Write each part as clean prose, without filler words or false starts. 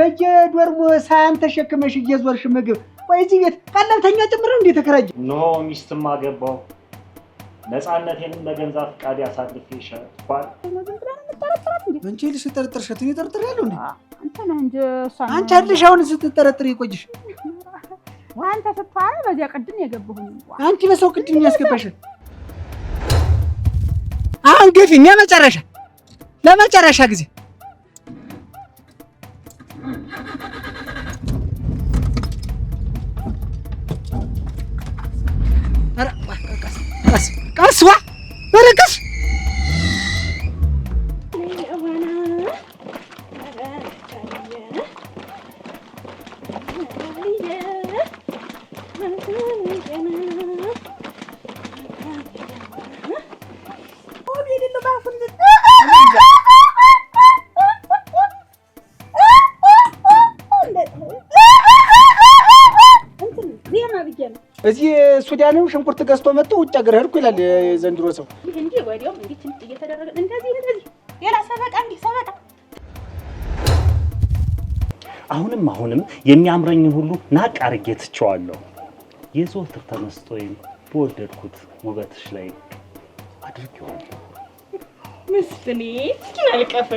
በየዶርሞ ሳህን ተሸክመሽ እየዞርሽ ምግብ ወይ እዚህ ቤት ቀለብተኛ ጭምር እንዴ ተከራጅ ኖ ሚስትም አገባው ነፃነቴንም በገንዛ ፍቃድ ያሳልፍ ይሻል አንቺ ልጅ ተጠርጥርሽት እኔ ጠርጥሬያለሁ እንዴ አንተ ነህ እንጂ አንቺ አልሽ አሁን ስትጠረጥሪ ይቆይሽ ዋንተ ስትፋራ በዚያ ቅድም የገባሁኝ አንቺ በሰው ቅድም ያስገባሽ አሁን ገፊኝ ለመጨረሻ ጊዜ አረ ቀስዋ በረከስ እዚህ ሱዳንም ሽንኩርት ገዝቶ መጥቶ ውጭ ሀገር ሄድኩ ይላል ዘንድሮ ሰው እንዴ ወዲያው እንዴ ትንጥ እየተደረገ እንደዚህ ሌላ ሰበቃ እንዴ ሰበቃ አሁንም የሚያምረኝ ሁሉ ናቅ አርጌ ትቸዋለሁ የዘወትር ተመስጦዬን በወደድኩት ውበትሽ ላይ አድርጌዋለሁ መስፍኔ እስኪ አልቀፈ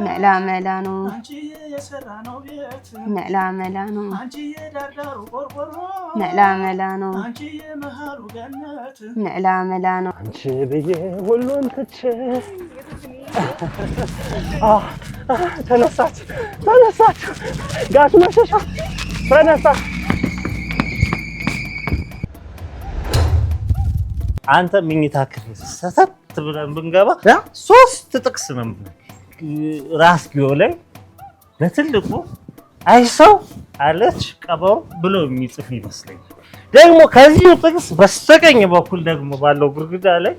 መላ ነው መላ ነው አንቺ ብዬ ሁሉን ትቼ ተነሳች ጋሽ መሸሻ ተነሳ አንተ ምኝታ ክፍል ሰተት ብለን ብንገባ 3 ጥቅስ ነው ራስጌው ላይ በትልቁ አይሰው አለች ቀበሮ ብሎ የሚጽፍ ይመስለኛል ደግሞ ከዚህ ጥቅስ በስተቀኝ በኩል ደግሞ ባለው ግርግዳ ላይ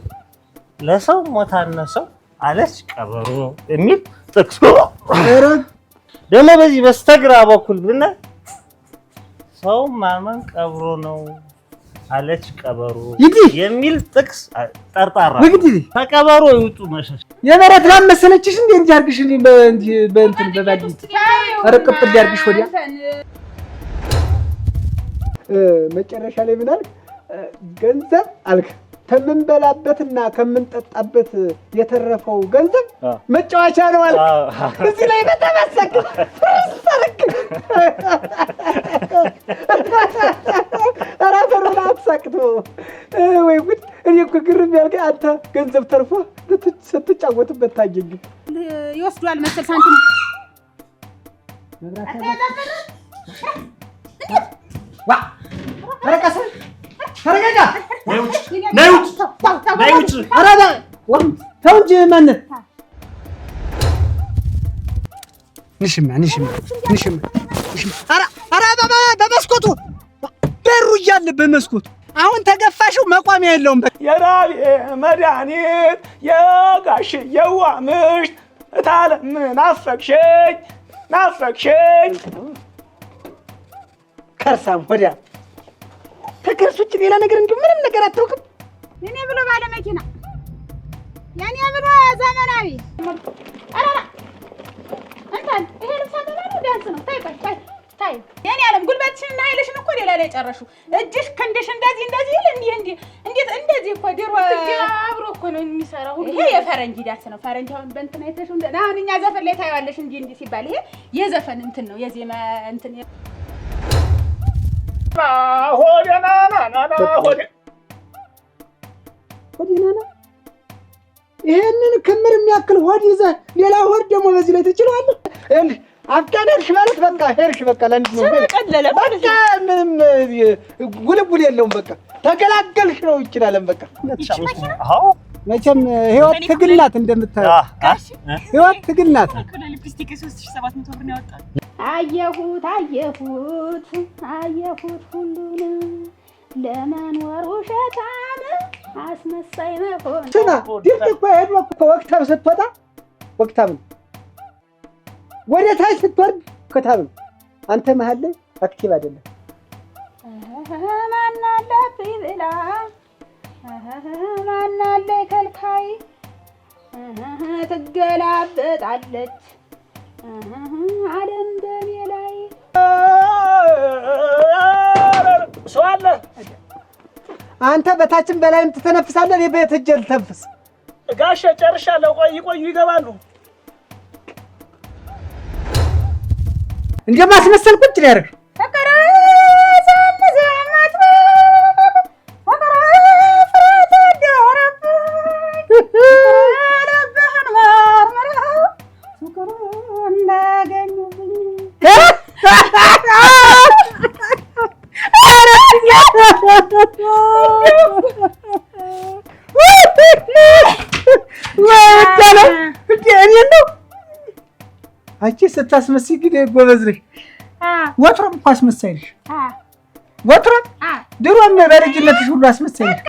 ለሰው ሞታነሰው አለች ቀበሮ የሚል ጥቅስ ደግሞ በዚህ በስተግራ በኩል ብና ሰው ማመን ቀብሮ ነው አለች ቀበሮ የሚል ጥቅስ ጠርጣራ ተቀበሮ ይውጡ መሸሽ የመረት ማመሰለችሽ እንዴ እንጂ አርግሽልኝ በእንትን በባዲ አረቀጥ ያርግሽ ወዲያ መጨረሻ ላይ ምን አልክ ገንዘብ አልክ ከምንበላበትና ከምንጠጣበት የተረፈው ገንዘብ መጫወቻ ነው አልክ እዚህ ላይ በተመሰክ ፍርሰርክ አራፈሩና አትሳቅቶ ወይ ጉድ እኔ እኮ ግርም ያልከ አንተ ገንዘብ ተርፎ ስትጫወትበት ታገኝ ይወስዷል መሰል ሳንቲም ዋ ተረቀሰ ተረጋጋ ነውጭ አራዳ ተውንጂ ማን ንሽማ አራ በመስኮቱ በሩ እያለ በመስኮቱ አሁን ተገፋሽው መቋሚያ የለውም የራቢ መድኃኒት የጋሽ የዋምሽ እታለም ናፈቅሽኝ ከርሳም ወዲያ ተከርሱች ሌላ ነገር እንዴ ምንም ነገር አትወቅም የኔ ብሎ ባለ መኪና የኔ ብሎ ዘመናዊ አራራ እንታን ይሄ ልብስ አንደላው ዳንስ ነው ታይ የኔ ዓለም ጉልበትሽና ኃይልሽን እኮ ሌላ ላይ ጨረሹ እጅሽ ክንድሽ እንደዚህ ይል እንዴት እንደዚህ እኮ ድሮ አብሮ እኮ ነው የሚሰራው ሁሉ ይሄ የፈረንጅ ዳንስ ነው ፈረንጅ አሁን በእንትን አይተሽው አሁን እኛ ዘፈን ላይ ታይዋለሽ እንዲህ ሲባል ይሄ የዘፈን እንትን ነው የዜማ እንትን ሆዴና ይሄንን ክምር የሚያክል ሆድ ይዘህ ሌላ ሆድ ደግሞ በዚህ ላይ ትችላለህ እንዴ አፍቃደርሽ ማለት በቃ ሄርሽ በቃ ለንድ ነው ቀለለ በቃ ምንም ጉልጉል የለውም በቃ ተገላገልሽ ነው ይችላልም በቃ አዎ መቼም ህይወት ትግል ናት እንደምታየው ህይወት ትግል ናት ሊፕስቲክ 3700 ብር ነው ያወጣው አየሁት ሁሉንም ለመኖር ውሸታም አስመሳይ መሆን ድርቅ ሄዶ ወቅታም ስትወጣ ወቅታም ወደ ታች ስትወርድ ከታም አንተ መሀል ላይ አክቲቭ አይደለም ማናለብኝ ብላ ማን አለ ከልካይ ትገላበጣለች ዓለም በኔ ላይ ሰው አለ። አንተ በታችን በላይም ትተነፍሳለህ። እኔ በየት ሂጅ ልተንፍስ? ጋሼ ጨርሻለሁ። ቆዩ ይገባሉ። እንደማስመሰል ቁጭ ነው ያደረግህ። አንቺ ስታስመስይ ግን ጎበዝ ነሽ። ወትሮም እኮ አስመሳይ ነሽ። ወትሮም ድሮም በልጅነትሽ ሁሉ አስመሳይ ነሽ።